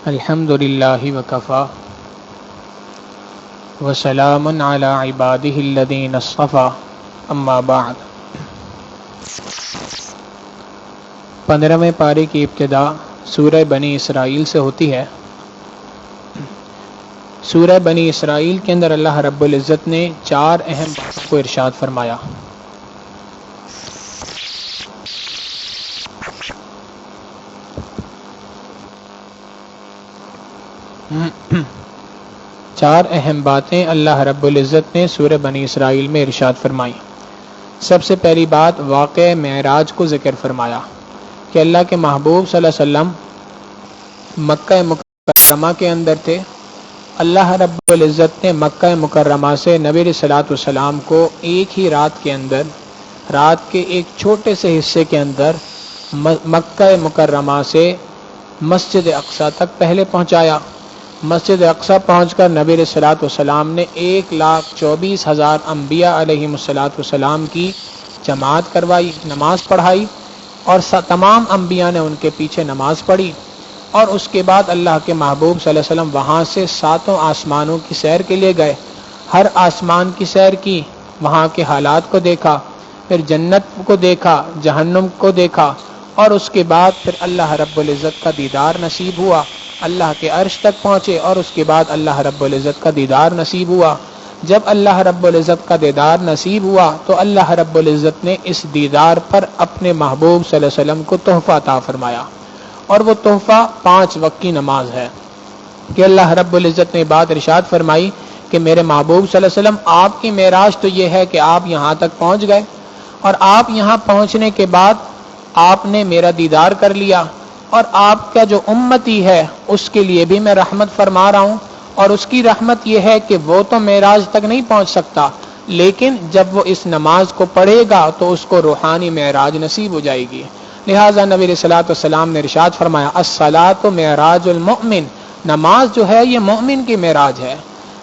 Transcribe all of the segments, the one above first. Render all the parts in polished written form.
الحمد للہ وکفا وسلام علی عبادہ الذین اصطفیٰ اما بعد۔ 15ویں پارے کی ابتدا سورہ بنی اسرائیل سے ہوتی ہے۔ سورہ بنی اسرائیل کے اندر اللہ رب العزت نے 4 اہم باتوں کو ارشاد فرمایا۔ چار اہم باتیں اللہ رب العزت نے سورہ بنی اسرائیل میں ارشاد فرمائی۔ سب سے پہلی بات واقعہ معراج کو ذکر فرمایا کہ اللہ کے محبوب صلی اللہ علیہ وسلم مکہ مکرمہ کے اندر تھے۔ اللہ رب العزت نے مکہ مکرمہ سے نبی علیہ الصلوۃ والسلام کو ایک ہی رات کے اندر، رات کے ایک چھوٹے سے حصے کے اندر مکہ مکرمہ سے مسجد اقصی تک پہلے پہنچایا۔ مسجد اقصی پہنچ کر نبی علیہ الصلوۃ والسلام نے 1,24,000 انبیاء علیہم الصلوۃ والسلام کی جماعت کروائی، نماز پڑھائی، اور تمام انبیاء نے ان کے پیچھے نماز پڑھی۔ اور اس کے بعد اللہ کے محبوب صلی اللہ علیہ وسلم وہاں سے 7 آسمانوں کی سیر کے لیے گئے۔ ہر آسمان کی سیر کی، وہاں کے حالات کو دیکھا، پھر جنت کو دیکھا، جہنم کو دیکھا، اور اس کے بعد پھر اللہ رب العزت کا دیدار نصیب ہوا۔ اللہ کے عرش تک پہنچے اور اس کے بعد اللہ رب العزت کا دیدار نصیب ہوا۔ جب اللہ رب العزت کا دیدار نصیب ہوا تو اللہ رب العزت نے اس دیدار پر اپنے محبوب صلی اللہ علیہ وسلم کو تحفہ عطا فرمایا، اور وہ تحفہ 5 وقت کی نماز ہے۔ کہ اللہ رب العزت نے بات ارشاد فرمائی کہ میرے محبوب صلی اللہ علیہ وسلم آپ کی معراج تو یہ ہے کہ آپ یہاں تک پہنچ گئے، اور آپ یہاں پہنچنے کے بعد آپ نے میرا دیدار کر لیا، اور آپ کا جو امتی ہے اس کے لیے بھی میں رحمت فرما رہا ہوں۔ اور اس کی رحمت یہ ہے کہ وہ تو معراج تک نہیں پہنچ سکتا، لیکن جب وہ اس نماز کو پڑھے گا تو اس کو روحانی معراج نصیب ہو جائے گی۔ لہٰذا نبی علیہ الصلوۃ والسلام نے ارشاد فرمایا الصلاۃ معراج المؤمن، نماز جو ہے یہ مومن کی معراج ہے۔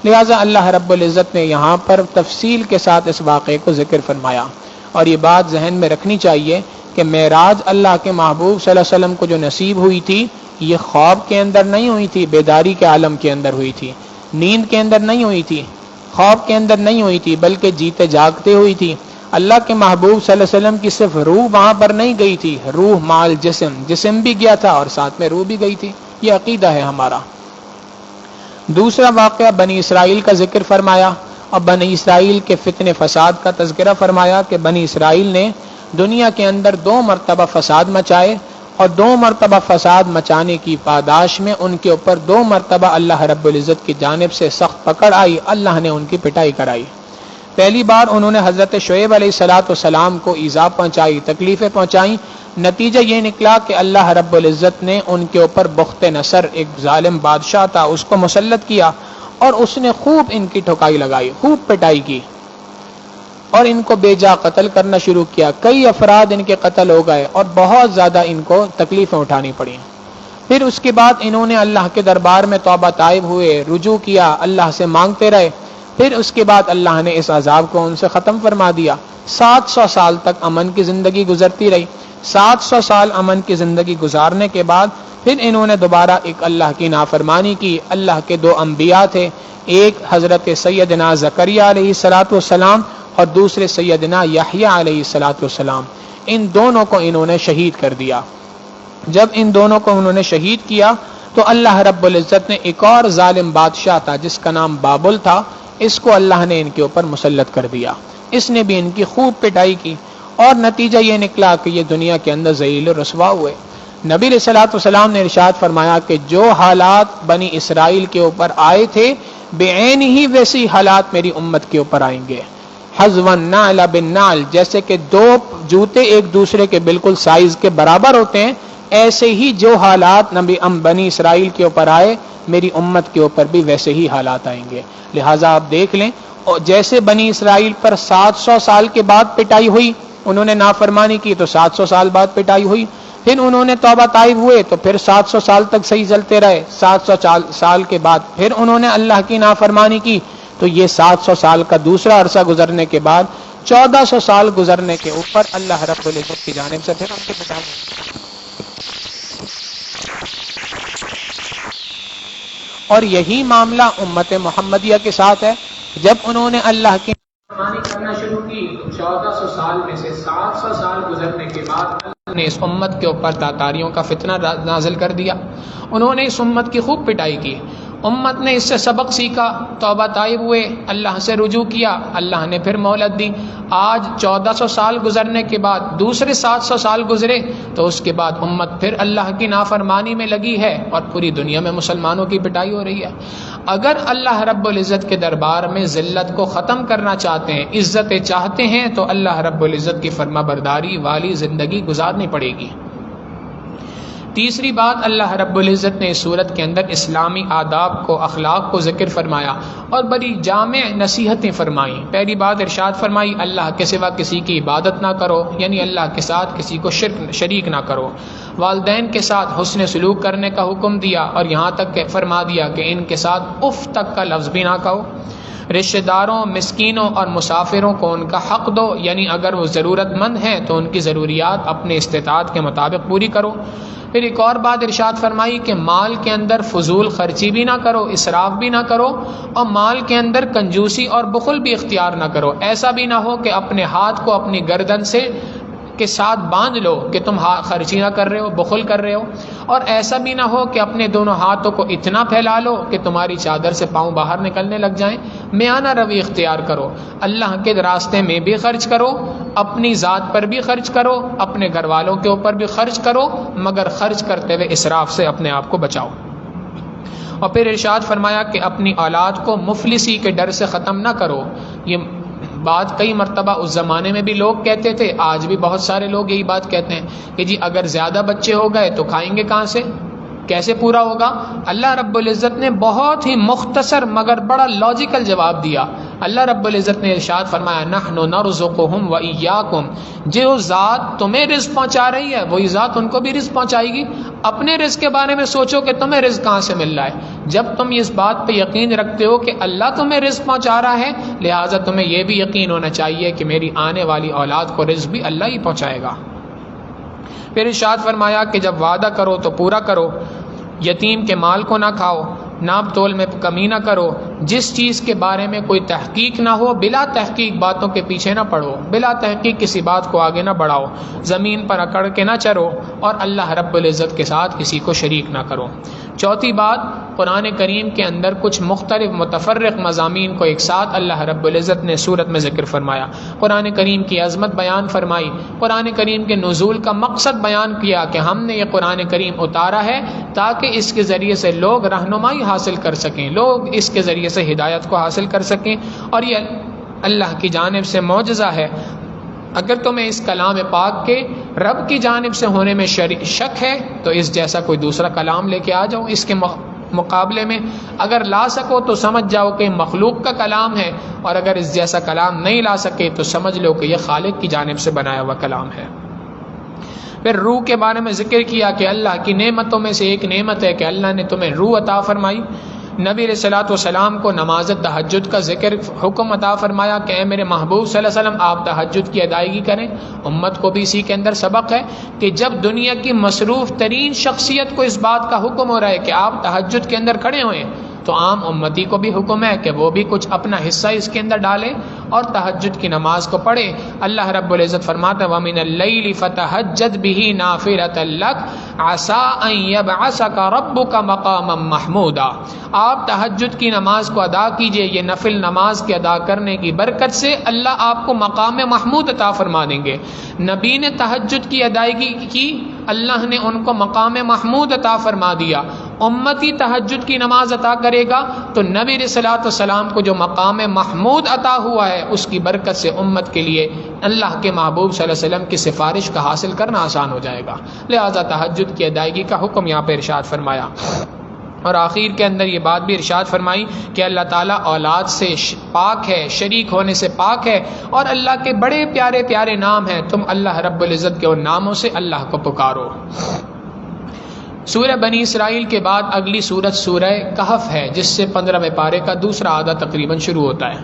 لہٰذا اللہ رب العزت نے یہاں پر تفصیل کے ساتھ اس واقعے کو ذکر فرمایا، اور یہ بات ذہن میں رکھنی چاہیے کہ معراج اللہ کے محبوب صلی اللہ علیہ وسلم کو جو نصیب ہوئی تھی یہ خواب کے اندر نہیں ہوئی تھی، بیداری کے عالم کے اندر ہوئی تھی، نیند کے اندر نہیں ہوئی تھی، خواب کے اندر نہیں ہوئی تھی، بلکہ جیتے جاگتے ہوئی تھی۔ اللہ کے محبوب صلی اللہ علیہ وسلم کی صرف روح وہاں پر نہیں گئی تھی، روح مال جسم بھی گیا تھا اور ساتھ میں روح بھی گئی تھی۔ یہ عقیدہ ہے ہمارا۔ دوسرا واقعہ بنی اسرائیل کا ذکر فرمایا، اور بنی اسرائیل کے فتنے فساد کا تذکرہ فرمایا کہ بنی اسرائیل نے دنیا کے اندر 2 مرتبہ فساد مچائے، اور 2 مرتبہ فساد مچانے کی پاداش میں ان کے اوپر 2 مرتبہ اللہ رب العزت کی جانب سے سخت پکڑ آئی، اللہ نے ان کی پٹائی کرائی۔ پہلی بار انہوں نے حضرت شعیب علیہ الصلوۃ والسلام کو ایذا پہنچائی، تکلیفیں پہنچائیں۔ نتیجہ یہ نکلا کہ اللہ رب العزت نے ان کے اوپر بخت نصر، ایک ظالم بادشاہ تھا، اس کو مسلط کیا، اور اس نے خوب ان کی ٹھکائی لگائی، خوب پٹائی کی، اور ان کو بے جا قتل کرنا شروع کیا۔ کئی افراد ان کے قتل ہو گئے، اور بہت زیادہ ان کو تکلیفیں اٹھانی پڑیں۔ پھر اس کے بعد انہوں نے اللہ کے دربار میں توبہ طائب ہوئے، رجوع کیا، اللہ سے مانگتے رہے۔ پھر اس کے بعد اللہ نے اس عذاب کو ان سے ختم فرما دیا۔ 700 سال تک امن کی زندگی گزرتی رہی۔ 700 سال امن کی زندگی گزارنے کے بعد پھر انہوں نے دوبارہ ایک اللہ کی نافرمانی کی۔ اللہ کے 2 انبیاء تھے، ایک حضرت سیدنا زکریہ علیہ الصلوۃ والسلام اور دوسرے سیدنا یحییٰ علیہ الصلوۃ والسلام۔ ان دونوں کو انہوں نے شہید کر دیا۔ جب ان دونوں کو انہوں نے شہید کیا تو اللہ رب العزت نے ایک اور ظالم بادشاہ تھا جس کا نام بابل تھا، اس کو اللہ نے ان کے اوپر مسلط کر دیا۔ اس نے بھی ان کی خوب پٹائی کی، اور نتیجہ یہ نکلا کہ یہ دنیا کے اندر ذلیل و رسوا ہوئے۔ نبی علیہ الصلوۃ والسلام نے ارشاد فرمایا کہ جو حالات بنی اسرائیل کے اوپر آئے تھے بعین ہی ویسی حالات میری امت کے اوپر آئیں گے۔ حذو النعل بالنعل، جیسے کہ 2 جوتے ایک دوسرے کے بالکل سائز کے برابر ہوتے ہیں، ایسے ہی جو حالات بنی اسرائیل کے اوپر آئے میری امت کے اوپر بھی ویسے ہی حالات آئیں گے۔ لہٰذا آپ دیکھ لیں، اور جیسے بنی اسرائیل پر 700 سال کے بعد پٹائی ہوئی، انہوں نے نافرمانی کی تو 700 سال بعد پٹائی ہوئی، پھر انہوں نے توبہ طائب ہوئے تو پھر 700 سال تک صحیح چلتے رہے، 700 سال کے بعد پھر انہوں نے اللہ کی نافرمانی کی، تو یہ 700 سال کا دوسرا عرصہ گزرنے کے بعد 1400 سال گزرنے کے اوپر اللہ رب العزت کی جانب سے پھر ان کے پٹائی اور یہی معاملہ امت محمدیہ کے ساتھ ہے۔ جب انہوں نے اللہ کی فرمانی کرنا شروع کی تو 1400 سال میں سے 700 سال گزرنے کے بعد اللہ نے اس امت کے اوپر تاتاریوں کا فتنہ نازل کر دیا۔ انہوں نے اس امت کی خوب پٹائی کی، امت نے اس سے سبق سیکھا، توبہ طائب ہوئے، اللہ سے رجوع کیا، اللہ نے پھر مہلت دی۔ آج 1400 سال گزرنے کے بعد دوسرے 700 سال گزرے تو اس کے بعد امت پھر اللہ کی نافرمانی میں لگی ہے اور پوری دنیا میں مسلمانوں کی پٹائی ہو رہی ہے۔ اگر اللہ رب العزت کے دربار میں ذلت کو ختم کرنا چاہتے ہیں، عزتیں چاہتے ہیں، تو اللہ رب العزت کی فرما برداری والی زندگی گزارنی پڑے گی۔ تیسری بات، اللہ رب العزت نے اس صورت کے اندر اسلامی آداب کو، اخلاق کو ذکر فرمایا اور بڑی جامع نصیحتیں فرمائیں۔ پہلی بات ارشاد فرمائی اللہ کے سوا کسی کی عبادت نہ کرو، یعنی اللہ کے ساتھ کسی کو شریک نہ کرو۔ والدین کے ساتھ حسن سلوک کرنے کا حکم دیا اور یہاں تک کہ فرما دیا کہ ان کے ساتھ اف تک کا لفظ بھی نہ کہو۔ رشتہ داروں، مسکینوں اور مسافروں کو ان کا حق دو، یعنی اگر وہ ضرورت مند ہیں تو ان کی ضروریات اپنے استطاعت کے مطابق پوری کرو۔ پھر ایک اور بات ارشاد فرمائی کہ مال کے اندر فضول خرچی بھی نہ کرو، اسراف بھی نہ کرو، اور مال کے اندر کنجوسی اور بخل بھی اختیار نہ کرو۔ ایسا بھی نہ ہو کہ اپنے ہاتھ کو اپنی گردن سے کے ساتھ باندھ لو کہ تم خرچی نہ کر رہے ہو، بخل کر رہے ہو، اور ایسا بھی نہ ہو کہ اپنے دونوں ہاتھوں کو اتنا پھیلا لو کہ تمہاری چادر سے پاؤں باہر نکلنے لگ جائیں۔ میانہ روی اختیار کرو، اللہ کے راستے میں بھی خرچ کرو، اپنی ذات پر بھی خرچ کرو، اپنے گھر والوں کے اوپر بھی خرچ کرو، مگر خرچ کرتے ہوئے اسراف سے اپنے آپ کو بچاؤ۔ اور پھر ارشاد فرمایا کہ اپنی اولاد کو مفلسی کے ڈر سے ختم نہ کرو۔ یہ بات کئی مرتبہ اس زمانے میں بھی لوگ کہتے تھے، آج بھی بہت سارے لوگ یہی بات کہتے ہیں کہ جی اگر زیادہ بچے ہو گئے تو کھائیں گے کہاں سے، کیسے پورا ہوگا؟ اللہ رب العزت نے بہت ہی مختصر مگر بڑا لاجیکل جواب دیا۔ اللہ رب العزت نے ارشاد فرمایا نحن نرزقهم وإياكم، جو ذات تمہیں رزق پہنچا رہی ہے وہی ذات ان کو بھی رزق پہنچائے گی۔ اپنے رزق کے بارے میں سوچو کہ تمہیں رزق کہاں سے مل رہا ہے۔ جب تم اس بات پہ یقین رکھتے ہو کہ اللہ تمہیں رزق پہنچا رہا ہے، لہٰذا تمہیں یہ بھی یقین ہونا چاہیے کہ میری آنے والی اولاد کو رزق بھی اللہ ہی پہنچائے گا۔ پھر ارشاد فرمایا کہ جب وعدہ کرو تو پورا کرو، یتیم کے مال کو نہ کھاؤ، ناپ تول میں کمی نہ کرو، جس چیز کے بارے میں کوئی تحقیق نہ ہو بلا تحقیق باتوں کے پیچھے نہ پڑو، بلا تحقیق کسی بات کو آگے نہ بڑھاؤ، زمین پر اکڑ کے نہ چرو، اور اللہ رب العزت کے ساتھ کسی کو شریک نہ کرو۔ چوتھی بات، قرآن کریم کے اندر کچھ مختلف متفرق مضامین کو ایک ساتھ اللہ رب العزت نے سورت میں ذکر فرمایا، قرآن کریم کی عظمت بیان فرمائی، قرآن کریم کے نزول کا مقصد بیان کیا کہ ہم نے یہ قرآن کریم اتارا ہے تاکہ اس کے ذریعے سے لوگ رہنمائی حاصل کر سکیں، لوگ اس کے ذریعے سے ہدایت کو حاصل کر سکیں، اور یہ اللہ کی جانب سے معجزہ ہے۔ اگر تمہیں اس کلام پاک کے رب کی جانب سے ہونے میں شک ہے تو اس جیسا کوئی دوسرا کلام لے کے آ جاؤ اس کے مقابلے میں، اگر لا سکو تو سمجھ جاؤ کہ مخلوق کا کلام ہے، اور اگر اس جیسا کلام نہیں لا سکے تو سمجھ لو کہ یہ خالق کی جانب سے بنایا ہوا کلام ہے۔ پھر روح کے بارے میں ذکر کیا کہ اللہ کی نعمتوں میں سے ایک نعمت ہے کہ اللہ نے تمہیں روح عطا فرمائی۔ نبی علیہ الصلوۃ والسلام کو نماز تہجد کا ذکر حکم عطا فرمایا کہ اے میرے محبوب صلی اللہ علیہ وسلم آپ تہجد کی ادائیگی کریں۔ امت کو بھی اسی کے اندر سبق ہے کہ جب دنیا کی مصروف ترین شخصیت کو اس بات کا حکم ہو رہا ہے کہ آپ تہجد کے اندر کھڑے ہوئیں، تو عام امتی کو بھی حکم ہے کہ وہ بھی کچھ اپنا حصہ اس کے اندر ڈالے اور تہجد کی نماز کو پڑھے۔ اللہ رب العزت فرماتا ہے وَمِنَ اللَّيْلِ فَتَهَجَّدْ بِهِ نَافِلَةً لَكَ عَسَىٰ أَن يَبْعَثَكَ رَبُّكَ مَقَامًا مَحْمُودًا۔ آپ تہجد کی نماز کو ادا کیجئے، یہ نفل نماز کے ادا کرنے کی برکت سے اللہ آپ کو مقام محمود عطا فرما دیں گے۔ نبی نے تہجد کی ادائیگی کی، اللہ نے ان کو مقام محمود عطا فرما دیا۔ امتی تہجد کی نماز عطا کرے گا تو نبی علیہ الصلوۃ والسلام کو جو مقام محمود عطا ہوا ہے اس کی برکت سے امت کے لیے اللہ کے محبوب صلی اللہ علیہ وسلم کی سفارش کا حاصل کرنا آسان ہو جائے گا۔ لہذا تہجد کی ادائیگی کا حکم یہاں پہ ارشاد فرمایا، اور آخر کے اندر یہ بات بھی ارشاد فرمائی کہ اللہ تعالیٰ اولاد سے پاک ہے، شریک ہونے سے پاک ہے، اور اللہ کے بڑے پیارے پیارے نام ہیں، تم اللہ رب العزت کے ان ناموں سے اللہ کو پکارو۔ سورہ بنی اسرائیل کے بعد اگلی سورت سورہ کہف ہے، جس سے 15ویں پارے کا دوسرا آدھا تقریباً شروع ہوتا ہے۔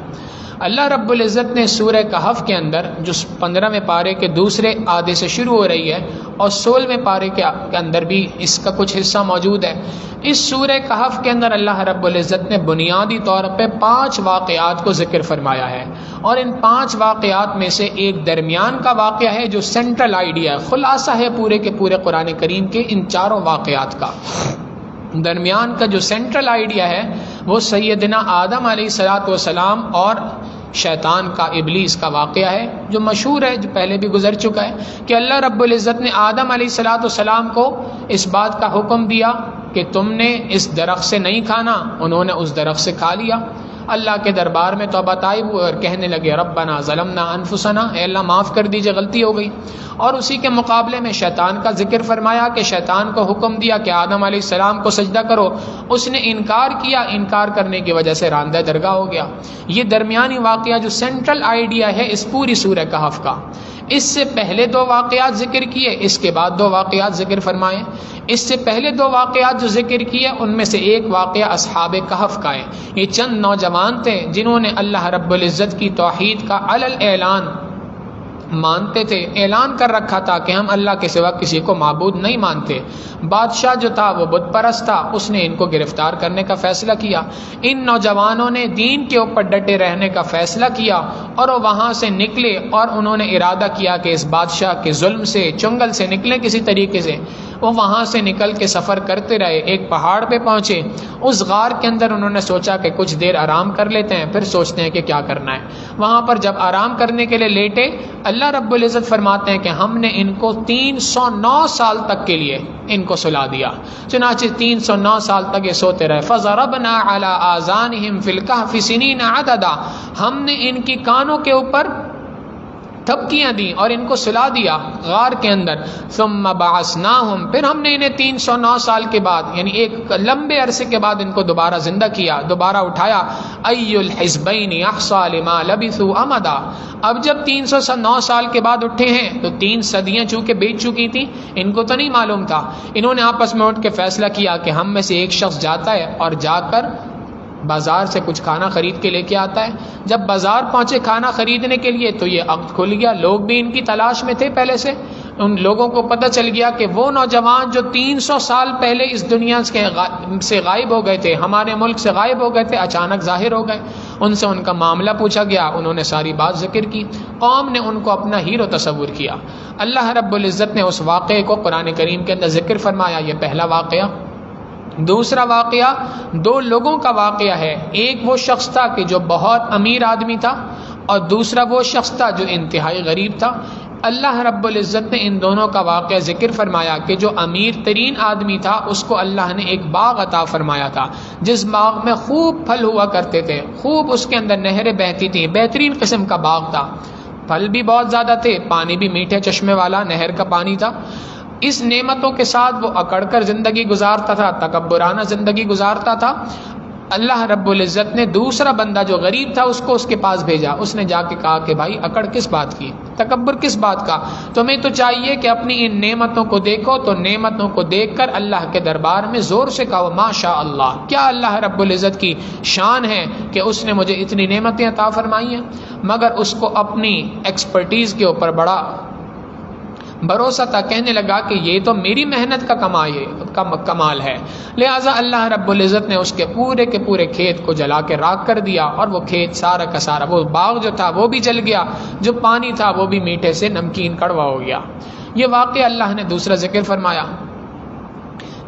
اللہ رب العزت نے سورہ کہف کے اندر جو 15ویں پارے کے دوسرے آدھے سے شروع ہو رہی ہے اور 16ویں پارے کے اندر بھی اس کا کچھ حصہ موجود ہے، اس سورہ کہف کے اندر اللہ رب العزت نے بنیادی طور پہ 5 واقعات کو ذکر فرمایا ہے، اور ان 5 واقعات میں سے ایک درمیان کا واقعہ ہے جو سینٹرل آئیڈیا ہے، خلاصہ ہے پورے کے پورے قرآن کریم کے ان 4 واقعات کا۔ درمیان کا جو سینٹرل آئیڈیا ہے وہ سیدنا آدم علیہ السلام اور شیطان کا، ابلیس کا واقعہ ہے، جو مشہور ہے، جو پہلے بھی گزر چکا ہے کہ اللہ رب العزت نے آدم علیہ السلام کو اس بات کا حکم دیا کہ تم نے اس درخت سے نہیں کھانا، انہوں نے اس درخت سے کھا لیا۔ اللہ کے دربار میں توبہ طائب ہوئے اور کہنے لگے ربنا ظلمنا انفسنا، اے اللہ معاف کر دیجئے، غلطی ہو گئی۔ اور اسی کے مقابلے میں شیطان کا ذکر فرمایا کہ شیطان کو حکم دیا کہ آدم علیہ السلام کو سجدہ کرو، اس نے انکار کیا، انکار کرنے کی وجہ سے راندہ درگاہ ہو گیا۔ یہ درمیانی واقعہ جو سینٹرل آئیڈیا ہے اس پوری سورہ کہف کا، اس سے پہلے 2 واقعات ذکر کیے، اس کے بعد 2 واقعات ذکر فرمائے۔ اس سے پہلے 2 واقعات جو ذکر کیے ان میں سے ایک واقعہ اصحاب کہف کا ہے۔ یہ چند نوجوان تھے جنہوں نے اللہ رب العزت کی توحید کا علل اعلان مانتے تھے، اعلان کر رکھا تھا کہ ہم اللہ کے سوا کسی کو معبود نہیں مانتے۔ بادشاہ جو تھا وہ بت پرست تھا، اس نے ان کو گرفتار کرنے کا فیصلہ کیا۔ ان نوجوانوں نے دین کے اوپر ڈٹے رہنے کا فیصلہ کیا اور وہ وہاں سے نکلے اور انہوں نے ارادہ کیا کہ اس بادشاہ کے ظلم سے، چنگل سے نکلیں کسی طریقے سے۔ وہ وہاں سے نکل کے سفر کرتے رہے، ایک پہاڑ پہ پہنچے، اس غار کے اندر انہوں نے سوچا کہ کچھ دیر آرام کر لیتے ہیں، پھر سوچتے ہیں کہ کیا کرنا ہے۔ وہاں پر جب آرام کرنے کے لیے لیٹے، اللہ رب العزت فرماتے ہیں کہ ہم نے ان کو 309 سال تک کے لیے ان کو سلا دیا۔ چنانچہ 309 سال تک یہ سوتے رہے۔ فَضَرَبْنَا عَلَىٰ آذَانِهِمْ فِي الْكَهْفِ سِنِينَ عَدَدًا، ہم نے ان کی کانوں کے اوپر تھپکیاں دیں اور ان کو سلا دیا غار کے اندر۔ ثم بعثناہم، پھر ہم نے انہیں 309 سال کے بعد، یعنی ایک لمبے عرصے کے بعد ان کو دوبارہ زندہ کیا، دوبارہ اٹھایا۔ ای الحزبین احصیٰ لما لبثوا امدا، اب جب 309 سال کے بعد اٹھے ہیں تو 3 صدیاں چونکہ بیت چکی تھیں، ان کو تو نہیں معلوم تھا۔ انہوں نے آپس میں اٹھ کے فیصلہ کیا کہ ہم میں سے ایک شخص جاتا ہے اور جا کر بازار سے کچھ کھانا خرید کے لے کے آتا ہے۔ جب بازار پہنچے کھانا خریدنے کے لیے تو یہ عقد کھل گیا، لوگ بھی ان کی تلاش میں تھے پہلے سے۔ ان لوگوں کو پتہ چل گیا کہ وہ نوجوان جو 300 سال پہلے اس دنیا سے غائب ہو گئے تھے، ہمارے ملک سے غائب ہو گئے تھے، اچانک ظاہر ہو گئے۔ ان سے ان کا معاملہ پوچھا گیا، انہوں نے ساری بات ذکر کی، قوم نے ان کو اپنا ہیرو تصور کیا۔ اللہ رب العزت نے اس واقعے کو قرآن کریم کے اندر ذکر فرمایا، یہ پہلا واقعہ۔ دوسرا واقعہ 2 لوگوں کا واقعہ ہے، ایک وہ شخص تھا کہ جو بہت امیر آدمی تھا، اور دوسرا وہ شخص تھا جو انتہائی غریب تھا۔ اللہ رب العزت نے ان دونوں کا واقعہ ذکر فرمایا کہ جو امیر ترین آدمی تھا اس کو اللہ نے ایک باغ عطا فرمایا تھا، جس باغ میں خوب پھل ہوا کرتے تھے، خوب اس کے اندر نہریں بہتی تھیں، بہترین قسم کا باغ تھا، پھل بھی بہت زیادہ تھے، پانی بھی میٹھے چشمے والا نہر کا پانی تھا۔ اس نعمتوں کے ساتھ وہ اکڑ کر زندگی گزارتا تھا، تکبرانہ زندگی گزارتا تھا۔ اللہ رب العزت نے دوسرا بندہ جو غریب تھا اس کو اس کے پاس بھیجا، اس نے جا کے کہا کہ بھائی اکڑ کس بات کی، تکبر کس بات کا، تمہیں تو چاہیے کہ اپنی ان نعمتوں کو دیکھو، تو نعمتوں کو دیکھ کر اللہ کے دربار میں زور سے کہو ماشاء اللہ، کیا اللہ رب العزت کی شان ہے کہ اس نے مجھے اتنی نعمتیں عطا فرمائی ہیں۔ مگر اس کو اپنی ایکسپرٹیز کے اوپر بڑا بھروسہ تھا، کہنے لگا کہ یہ تو میری محنت کا کمال ہے، لہٰذا اللہ رب العزت نے اس کے پورے کھیت کو جلا کے راکھ کر دیا، اور وہ کھیت سارا کا سارا، وہ باغ جو تھا وہ بھی جل گیا، جو پانی تھا وہ بھی میٹھے سے نمکین کڑوا ہو گیا۔ یہ واقعہ اللہ نے دوسرا ذکر فرمایا۔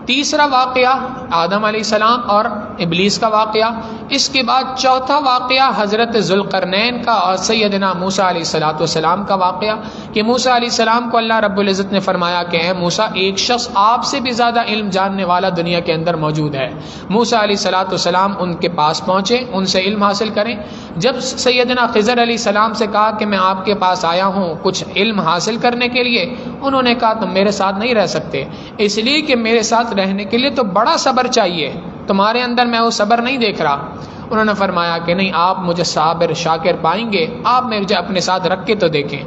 تیسرا واقعہ آدم علیہ السلام اور ابلیس کا واقعہ۔ اس کے بعد چوتھا واقعہ حضرت ذوالقرنین کا اور سیدنا موسیٰ علیہ السلام کا واقعہ، کہ موسیٰ علیہ السلام کو اللہ رب العزت نے فرمایا کہ اے موسیٰ، ایک شخص آپ سے بھی زیادہ علم جاننے والا دنیا کے اندر موجود ہے۔ موسیٰ علیہ السلام ان کے پاس پہنچے، ان سے علم حاصل کریں۔ جب سیدنا خضر علیہ السلام سے کہا کہ میں آپ کے پاس آیا ہوں کچھ علم حاصل کرنے کے لیے، انہوں نے کہا تم میرے ساتھ نہیں رہ سکتے، اس لیے کہ میرے ساتھ رہنے کے لیے تو بڑا صبر چاہیے، تمہارے اندر میں وہ صبر نہیں دیکھ رہا۔ انہوں نے فرمایا کہ نہیں، آپ مجھے صابر شاکر پائیں گے، آپ مجھے اپنے ساتھ رکھ کے تو دیکھیں۔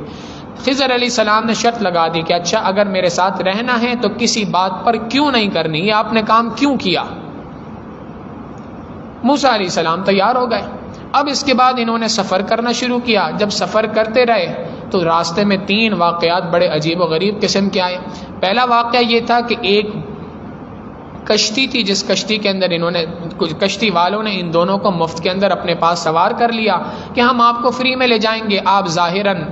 خضر علیہ السلام نے شرط لگا دی کہ اچھا اگر میرے ساتھ رہنا ہے تو کسی بات پر کیوں نہیں کرنی، یہ آپ نے کام کیوں کیا؟ موسیٰ علیہ السلام تیار ہو گئے۔ اب اس کے بعد انہوں نے سفر کرنا شروع کیا. جب سفر کرتے رہے تو راستے میں 3 واقعات بڑے عجیب و غریب قسم کے آئے. پہلا واقعہ یہ تھا کہ ایک کشتی تھی جس کشتی کے اندر انہوں نے کشتی والوں نے ان دونوں کو مفت کے اندر اپنے پاس سوار کر لیا کہ ہم آپ کو فری میں لے جائیں گے, آپ ظاہراً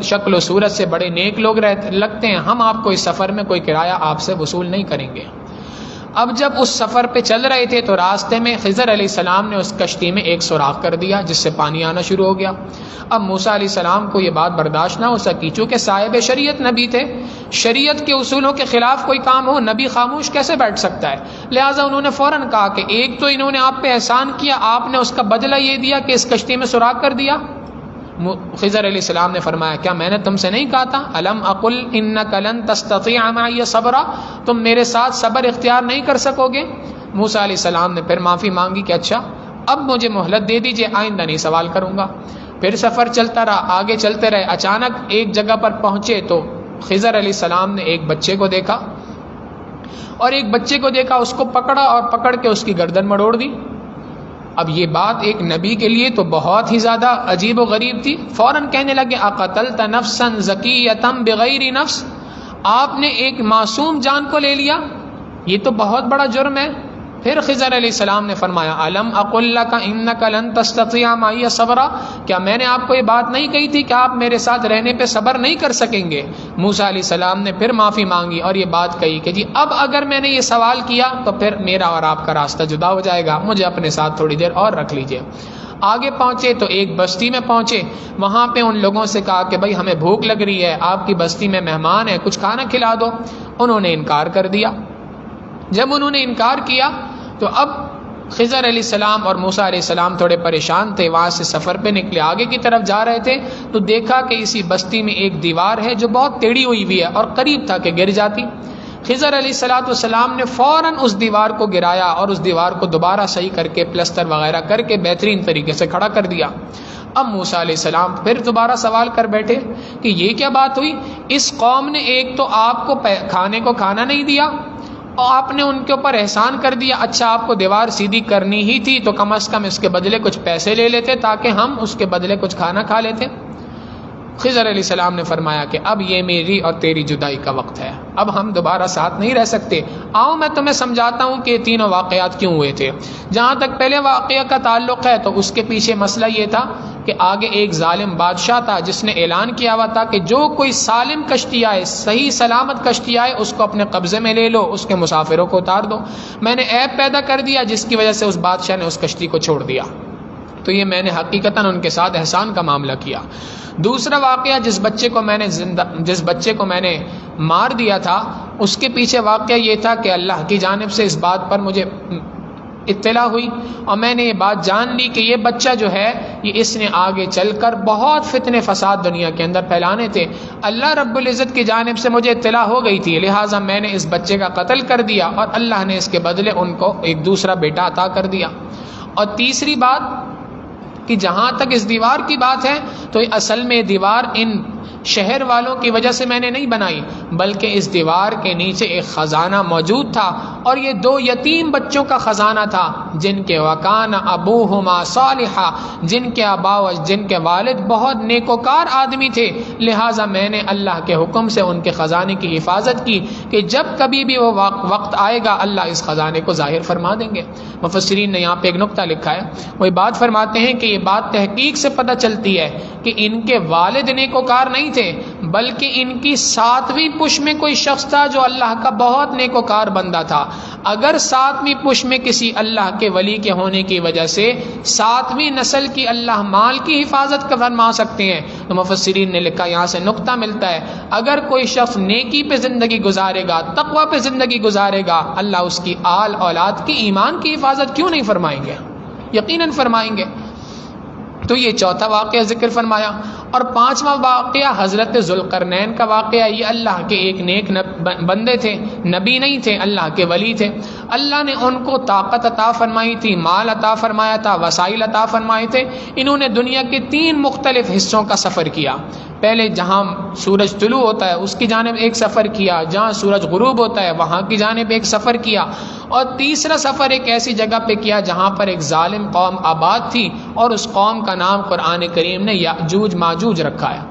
شکل و صورت سے بڑے نیک لوگ لگتے ہیں, ہم آپ کو اس سفر میں کوئی کرایہ آپ سے وصول نہیں کریں گے. اب جب اس سفر پہ چل رہے تھے تو راستے میں خضر علیہ السلام نے اس کشتی میں ایک سوراخ کر دیا جس سے پانی آنا شروع ہو گیا. اب موسیٰ علیہ السلام کو یہ بات برداشت نہ ہو سکی, چونکہ صاحب شریعت نبی تھے, شریعت کے اصولوں کے خلاف کوئی کام ہو نبی خاموش کیسے بیٹھ سکتا ہے. لہٰذا انہوں نے فوراً کہا کہ ایک تو انہوں نے آپ پہ احسان کیا, آپ نے اس کا بدلہ یہ دیا کہ اس کشتی میں سوراخ کر دیا. خضر علیہ السلام نے فرمایا کیا میں نے تم سے نہیں کہا تھا الم اقل انک لن تستطیع معی صبرا, تم میرے ساتھ صبر اختیار نہیں کر سکو گے. موسیٰ علیہ السلام نے پھر معافی مانگی کہ اچھا اب مجھے مہلت دے دیجئے, آئندہ نہیں سوال کروں گا. پھر سفر چلتا رہا, آگے چلتے رہے. اچانک ایک جگہ پر پہنچے تو خضر علیہ السلام نے ایک بچے کو دیکھا اور ایک بچے کو دیکھا, اس کو پکڑا اور پکڑ کے اس کی گردن مڑوڑ دی. اب یہ بات ایک نبی کے لیے تو بہت ہی زیادہ عجیب و غریب تھی. فوراً کہنے لگے اقتلت نفسا زکیۃ بغیر نفس, آپ نے ایک معصوم جان کو لے لیا, یہ تو بہت بڑا جرم ہے. پھر خضر علیہ السلام نے فرمایا الم اقل لک انک لن تستطیع معی صبرا, کیا میں نے آپ کو یہ بات نہیں کہی تھی کہ آپ میرے ساتھ رہنے پہ صبر نہیں کر سکیں گے. موسیٰ علیہ السلام نے پھر معافی مانگی اور یہ بات کہی کہ جی اب اگر میں نے یہ سوال کیا تو پھر میرا اور آپ کا راستہ جدا ہو جائے گا, مجھے اپنے ساتھ تھوڑی دیر اور رکھ لیجئے. آگے پہنچے تو ایک بستی میں پہنچے, وہاں پہ ان لوگوں سے کہا کہ بھائی ہمیں بھوک لگ رہی ہے, آپ کی بستی میں مہمان ہے, کچھ کھانا کھلا دو. انہوں نے انکار کر دیا. جب انہوں نے انکار کیا تو اب خضر علیہ السلام اور موسیٰ علیہ السلام تھوڑے پریشان تھے, وہاں سے سفر پہ نکلے, آگے کی طرف جا رہے تھے تو دیکھا کہ اسی بستی میں ایک دیوار ہے جو بہت ٹیڑھی ہوئی ہوئی ہے اور قریب تھا کہ گر جاتی. خضر علیہ السلام نے فوراً اس دیوار کو گرایا اور اس دیوار کو دوبارہ صحیح کر کے پلسٹر وغیرہ کر کے بہترین طریقے سے کھڑا کر دیا. اب موسیٰ علیہ السلام پھر دوبارہ سوال کر بیٹھے کہ یہ کیا بات ہوئی, اس قوم نے ایک تو آپ کو کھانے کو کھانا نہیں دیا اور آپ نے ان کے اوپر احسان کر دیا, اچھا آپ کو دیوار سیدھی کرنی ہی تھی تو کم از کم اس کے بدلے کچھ پیسے لے لیتے تاکہ ہم اس کے بدلے کچھ کھانا کھا لیتے. خضر علیہ السلام نے فرمایا کہ اب یہ میری اور تیری جدائی کا وقت ہے, اب ہم دوبارہ ساتھ نہیں رہ سکتے. آؤ میں تمہیں سمجھاتا ہوں کہ یہ تینوں واقعات کیوں ہوئے تھے. جہاں تک پہلے واقعہ کا تعلق ہے تو اس کے پیچھے مسئلہ یہ تھا کہ آگے ایک ظالم بادشاہ تھا جس نے اعلان کیا ہوا تھا کہ جو کوئی سالم کشتی آئے, صحیح سلامت کشتی آئے, اس کو اپنے قبضے میں لے لو, اس کے مسافروں کو اتار دو. میں نے عیب پیدا کر دیا جس کی وجہ سے اس بادشاہ نے اس کشتی کو چھوڑ دیا, تو یہ میں نے حقیقتاً ان کے ساتھ احسان کا معاملہ کیا. دوسرا واقعہ جس بچے کو میں نے مار دیا تھا, اس کے پیچھے واقعہ یہ تھا کہ اللہ کی جانب سے اس بات پر مجھے اطلاع ہوئی اور میں نے یہ بات جان لی کہ یہ بچہ جو ہے یہ اس نے آگے چل کر بہت فتنے فساد دنیا کے اندر پھیلانے تھے. اللہ رب العزت کی جانب سے مجھے اطلاع ہو گئی تھی, لہٰذا میں نے اس بچے کا قتل کر دیا اور اللہ نے اس کے بدلے ان کو ایک دوسرا بیٹا عطا کر دیا. اور تیسری بات کہ جہاں تک اس دیوار کی بات ہے تو اصل میں دیوار ان شہر والوں کی وجہ سے میں نے نہیں بنائی, بلکہ اس دیوار کے نیچے ایک خزانہ موجود تھا اور یہ 2 یتیم بچوں کا خزانہ تھا جن کے وکان ابوہما صالحا, جن کے والد بہت نیکوکار آدمی تھے. لہٰذا میں نے اللہ کے حکم سے ان کے خزانے کی حفاظت کی کہ جب کبھی بھی وہ وقت آئے گا اللہ اس خزانے کو ظاہر فرما دیں گے. مفسرین نے یہاں پہ ایک نقطہ لکھا ہے, وہ بات فرماتے ہیں کہ یہ بات تحقیق سے پتہ چلتی ہے کہ ان کے والد نیکوکار نہیں تھے, بلکہ ان کی 7ویں پشت میں کوئی شخص تھا جو اللہ کا بہت نیکوکار بندہ تھا. اگر 7ویں پشت میں کسی اللہ کے ولی کے ہونے کی وجہ سے 7ویں نسل کی اللہ مال کی حفاظت فرما سکتے ہیں, تو مفسرین نے لکھا یہاں سے نقطہ ملتا ہے اگر کوئی شخص نیکی پہ زندگی گزارے گا, تقوی پہ زندگی گزارے گا, اللہ اس کی آل اولاد کی ایمان کی حفاظت کیوں نہیں فرمائیں گے, یقیناً فرمائیں گے. تو یہ چوتھا واقعہ ذکر فرمایا. اور 5واں واقعہ حضرت ذوالقرنین کا واقعہ. یہ اللہ کے ایک نیک بندے تھے, نبی نہیں تھے, اللہ کے ولی تھے. اللہ نے ان کو طاقت عطا فرمائی تھی, مال عطا فرمایا تھا, وسائل عطا فرمائے تھے. انہوں نے دنیا کے 3 مختلف حصوں کا سفر کیا. پہلے جہاں سورج طلوع ہوتا ہے اس کی جانب ایک سفر کیا، جہاں سورج غروب ہوتا ہے وہاں کی جانب ایک سفر کیا، اور تیسرا سفر ایک ایسی جگہ پہ کیا جہاں پر ایک ظالم قوم آباد تھی، اور اس قوم کا نام قرآن کریم نے یاجوج ماجوج رکھا ہے۔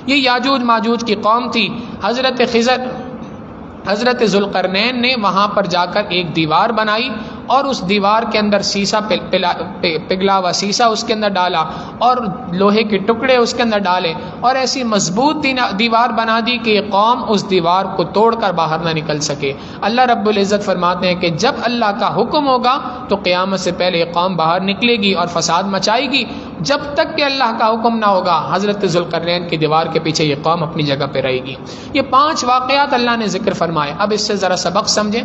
یہ یاجوج ماجوج کی قوم تھی۔ حضرت ذوالقرنین نے وہاں پر جا کر ایک دیوار بنائی، اور اس دیوار کے اندر سیسا پگھلا ہوا سیسا اس کے اندر ڈالا، اور لوہے کے ٹکڑے اس کے اندر ڈالے، اور ایسی مضبوط دیوار بنا دی کہ یہ قوم اس دیوار کو توڑ کر باہر نہ نکل سکے۔ اللہ رب العزت فرماتے ہیں کہ جب اللہ کا حکم ہوگا تو قیامت سے پہلے یہ قوم باہر نکلے گی اور فساد مچائے گی، جب تک کہ اللہ کا حکم نہ ہوگا حضرت ذوالقرنین کی دیوار کے پیچھے یہ قوم اپنی جگہ پہ رہے گی۔ یہ 5 واقعات اللہ نے ذکر فرمائے۔ اب اس سے ذرا سبق سمجھیں۔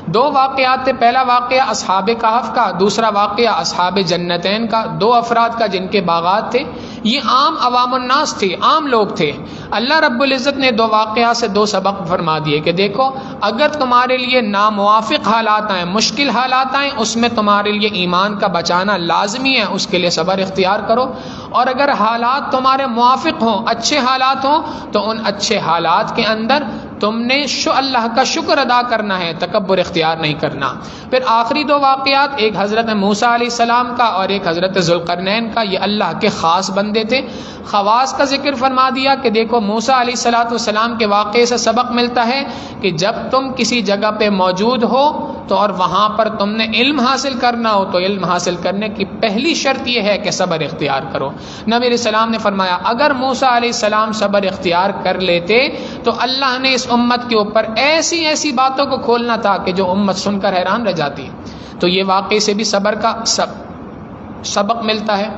2 واقعات تھے، پہلا واقعہ اصحاب کہف کا، دوسرا واقعہ اصحاب جنتین کا، 2 افراد کا جن کے باغات تھے۔ یہ عام عوام الناس تھے، عام لوگ تھے۔ اللہ رب العزت نے 2 واقعات سے 2 سبق فرما دیے کہ دیکھو اگر تمہارے لیے ناموافق حالات آئیں، مشکل حالات آئیں، اس میں تمہارے لیے ایمان کا بچانا لازمی ہے، اس کے لیے صبر اختیار کرو، اور اگر حالات تمہارے موافق ہوں، اچھے حالات ہوں، تو ان اچھے حالات کے اندر تم نے اللہ کا شکر ادا کرنا ہے، تکبر اختیار نہیں کرنا۔ پھر آخری 2 واقعات، ایک حضرت موسیٰ علیہ السلام کا اور ایک حضرت ذوالقرنین کا، یہ اللہ کے خاص بندے تھے۔ خواص کا ذکر فرما دیا کہ دیکھو موسیٰ علیہ السلام کے واقعے سے سبق ملتا ہے کہ جب تم کسی جگہ پہ موجود ہو تو اور وہاں پر تم نے علم حاصل کرنا ہو تو علم حاصل کرنے کی پہلی شرط یہ ہے کہ صبر اختیار کرو۔ نبی علیہ السلام نے فرمایا اگر موسیٰ علیہ السلام صبر اختیار کر لیتے تو اللہ نے اس امت کے اوپر ایسی ایسی باتوں کو کھولنا تھا کہ جو امت سن کر حیران رہ جاتی۔ تو یہ واقعے سے بھی صبر کا سبق ملتا ہے۔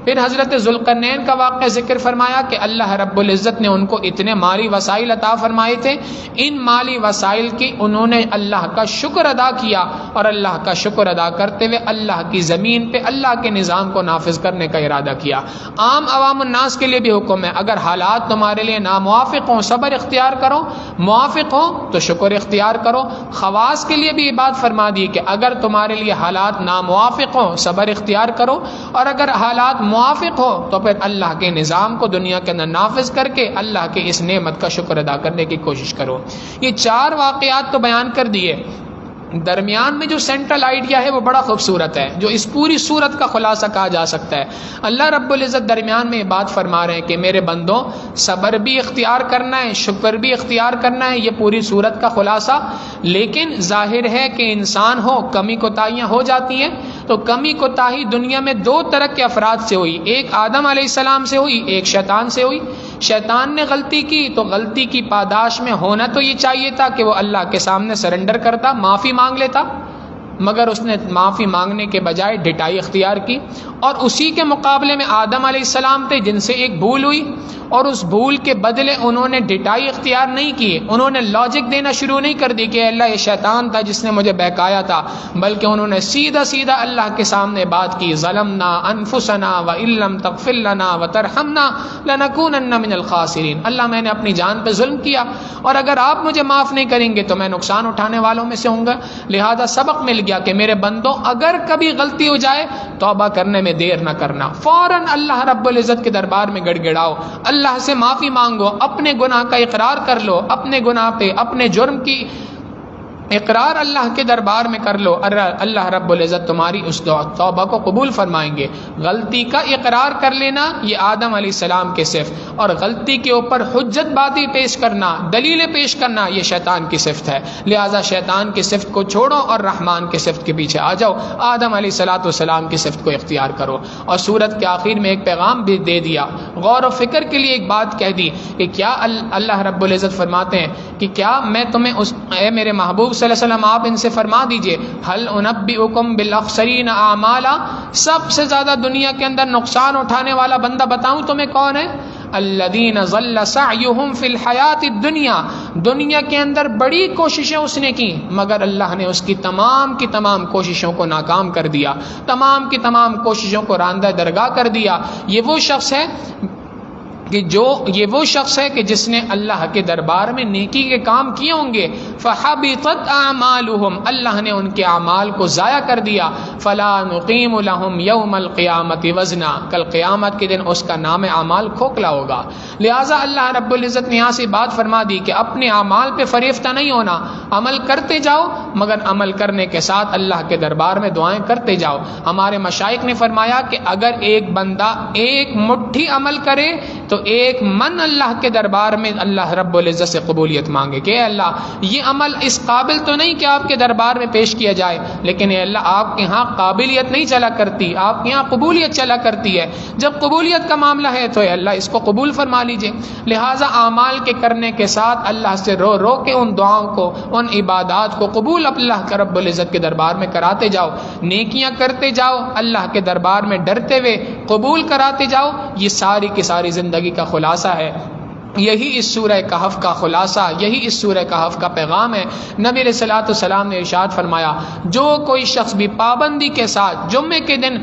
پھر حضرت ذوالقرنین کا واقعہ ذکر فرمایا کہ اللہ رب العزت نے ان کو اتنے مالی وسائل عطا فرمائے تھے، ان مالی وسائل کی انہوں نے اللہ کا شکر ادا کیا، اور اللہ کا شکر ادا کرتے ہوئے اللہ کی زمین پہ اللہ کے نظام کو نافذ کرنے کا ارادہ کیا۔ عام عوام الناس کے لیے بھی حکم ہے، اگر حالات تمہارے لیے ناموافق ہوں صبر اختیار کرو، موافق ہوں تو شکر اختیار کرو۔ خواص کے لیے بھی یہ بات فرما دی کہ اگر تمہارے لیے حالات ناموافق ہوں صبر اختیار کرو، اور اگر حالات موافق ہو تو پھر اللہ کے نظام کو دنیا کے اندر نافذ کر کے اللہ کے اس نعمت کا شکر ادا کرنے کی کوشش کرو۔ یہ 4 واقعات تو بیان کر دیے، درمیان میں جو سینٹرل آئیڈیا ہے وہ بڑا خوبصورت ہے، جو اس پوری صورت کا خلاصہ کہا جا سکتا ہے۔ اللہ رب العزت درمیان میں یہ بات فرما رہے ہیں کہ میرے بندوں صبر بھی اختیار کرنا ہے، شکر بھی اختیار کرنا ہے، یہ پوری صورت کا خلاصہ۔ لیکن ظاہر ہے کہ انسان ہو کمی کوتاہیاں ہو جاتی ہیں، تو کمی کوتاہی دنیا میں 2 طرح کے افراد سے ہوئی، ایک آدم علیہ السلام سے ہوئی، ایک شیطان سے ہوئی۔ شیطان نے غلطی کی تو غلطی کی پاداش میں ہونا تو یہ چاہیے تھا کہ وہ اللہ کے سامنے سرنڈر کرتا، معافی مانگ لیتا، مگر اس نے معافی مانگنے کے بجائے ڈٹائی اختیار کی۔ اور اسی کے مقابلے میں آدم علیہ السلام تھے جن سے ایک بھول ہوئی، اور اس بھول کے بدلے انہوں نے ڈٹائی اختیار نہیں کی، انہوں نے لاجک دینا شروع نہیں کر دی کہ اللہ یہ شیطان تھا جس نے مجھے بہکایا تھا، بلکہ انہوں نے سیدھا سیدھا اللہ کے سامنے بات کی، ظلمنا انفسنا وان لم تغفر لنا وترحمنا لنکونن من الخاسرین، اللہ میں نے اپنی جان پہ ظلم کیا، اور اگر آپ مجھے معاف نہیں کریں گے تو میں نقصان اٹھانے والوں میں سے ہوں گا۔ لہذا سبق مل گیا کہ میرے بندوں اگر کبھی غلطی ہو جائے توبہ کرنے میں دیر نہ کرنا، فوراً اللہ رب العزت کے دربار میں گڑ گڑاؤ، اللہ سے معافی مانگو، اپنے گناہ کا اقرار کر لو، اپنے گناہ پہ اپنے جرم کی اقرار اللہ کے دربار میں کر لو، اللہ رب العزت تمہاری اس توبہ کو قبول فرمائیں گے۔ غلطی کا اقرار کر لینا یہ آدم علیہ السلام کے صفت، اور غلطی کے اوپر حجت باتیں پیش کرنا، دلیلیں پیش کرنا یہ شیطان کی صفت ہے۔ لہٰذا شیطان کی صفت کو چھوڑو اور رحمان کی صفت کے پیچھے آ جاؤ، آدم علیہ السلام کی صفت کو اختیار کرو۔ اور سورت کے آخر میں ایک پیغام بھی دے دیا، غور و فکر کے لیے ایک بات کہہ دی کہ کیا اللہ رب العزت فرماتے ہیں کہ کیا میں تمہیں اے میرے محبوب صلی اللہ علیہ وسلم آپ ان سے فرما دیجئے هل انبئکم بالاخسرین اعمالا، سب سے زیادہ دنیا کے اندر نقصان اٹھانے والا بندہ بتاؤں تمہیں کون ہے؟ الذین ضل سعیہم فی الحیات الدنیا، دنیا کے اندر بڑی کوششیں اس نے کی مگر اللہ نے اس کی تمام کوششوں کو ناکام کر دیا، تمام کی تمام کوششوں کو راندہ درگاہ کر دیا۔ یہ وہ شخص ہے کہ جس نے اللہ کے دربار میں نیکی کے کام کیے ہوں گے، فحبطت اعمالهم، اللہ نے ان کے اعمال کو ضائع کر دیا، فلا نقیم لهم یوم القیامت وزنا، کل قیامت کے دن اس کا نام اعمال کھوکھلا ہوگا۔ لہٰذا اللہ رب العزت نے یہاں سے بات فرما دی کہ اپنے اعمال پہ فریفتہ نہیں ہونا، عمل کرتے جاؤ، مگر عمل کرنے کے ساتھ اللہ کے دربار میں دعائیں کرتے جاؤ۔ ہمارے مشائخ نے فرمایا کہ اگر ایک بندہ ایک مٹھی عمل کرے تو ایک من اللہ کے دربار میں اللہ رب العزت سے قبولیت مانگے کہ اے اللہ یہ عمل اس قابل تو نہیں کہ آپ کے دربار میں پیش کیا جائے، لیکن اے اللہ آپ کے ہاں قابلیت نہیں چلا کرتی، آپ کے ہاں قبولیت چلا کرتی ہے، جب قبولیت کا معاملہ ہے تو اے اللہ اس کو قبول فرما لیجئے۔ لہٰذا اعمال کے کرنے کے ساتھ اللہ سے رو رو کے ان دعاؤں کو، ان عبادات کو قبول اللہ کا رب العزت کے دربار میں کراتے جاؤ، نیکیاں کرتے جاؤ، اللہ کے دربار میں ڈرتے ہوئے قبول کراتے جاؤ۔ یہ ساری کی ساری زندگی کا خلاصہ ہے، یہی اس سورہ کہف کا خلاصہ، یہی اس سورہ کہف کا پیغام ہے۔ نبی علیہ الصلوۃ والسلام نے ارشاد فرمایا جو کوئی شخص بھی پابندی کے ساتھ جمعے کے دن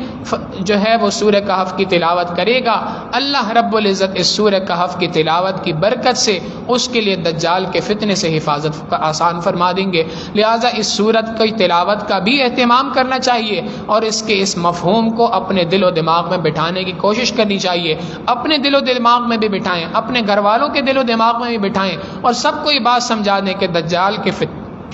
جو ہے وہ سورہ کہف کی تلاوت کرے گا، اللہ رب العزت اس سورہ کہف کی تلاوت کی برکت سے اس کے لیے دجال کے فتنے سے حفاظت آسان فرما دیں گے۔ لہٰذا اس سورت کی تلاوت کا بھی اہتمام کرنا چاہیے اور اس کے اس مفہوم کو اپنے دل و دماغ میں بٹھانے کی کوشش کرنی چاہیے، اپنے دل و دماغ میں بھی بٹھائیں، اپنے گھر والوں کے دل و دماغ میں بھی بٹھائیں، اور سب کو یہ بات سمجھا دیں کہ دجال کے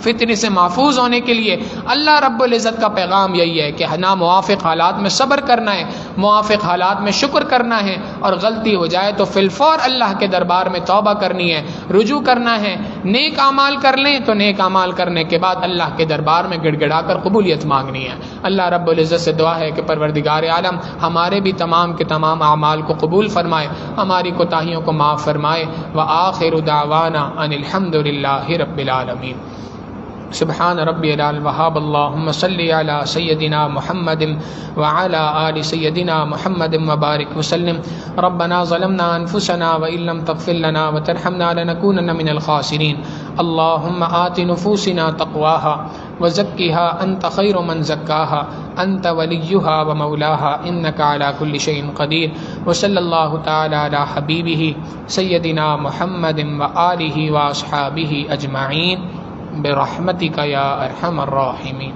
فتنے سے محفوظ ہونے کے لیے اللہ رب العزت کا پیغام یہی ہے کہ ناموافق حالات میں صبر کرنا ہے، موافق حالات میں شکر کرنا ہے، اور غلطی ہو جائے تو فی الفور اللہ کے دربار میں توبہ کرنی ہے، رجوع کرنا ہے، نیک اعمال کر لیں تو نیک اعمال کرنے کے بعد اللہ کے دربار میں گڑ گڑا کر قبولیت مانگنی ہے۔ اللہ رب العزت سے دعا ہے کہ پروردگار عالم ہمارے بھی تمام کے تمام اعمال کو قبول فرمائے، ہماری کوتاہیوں کو معاف فرمائے۔ وآخر دعوانا ان الحمد للہ رب العالمین۔ سبحان ربی الوہاب اللہم صلی علی سیدنا محمد وعلی آل سیدنا محمد وبارک وسلم۔ ربنا ظلمنا انفسنا وإن لم تغفر لنا وترحمنا لنکونن من الخاسرین۔ اللہم آت نفوسنا تقواها وزکها انت خیر من زکاها انت ولیها ومولاها انک علی کل شیء قدیر۔ وصلی اللہ تعالی علی حبیبہ سیدنا محمد وآلہ واصحابہ اجمعین برحمتک یا ارحم الراحمین۔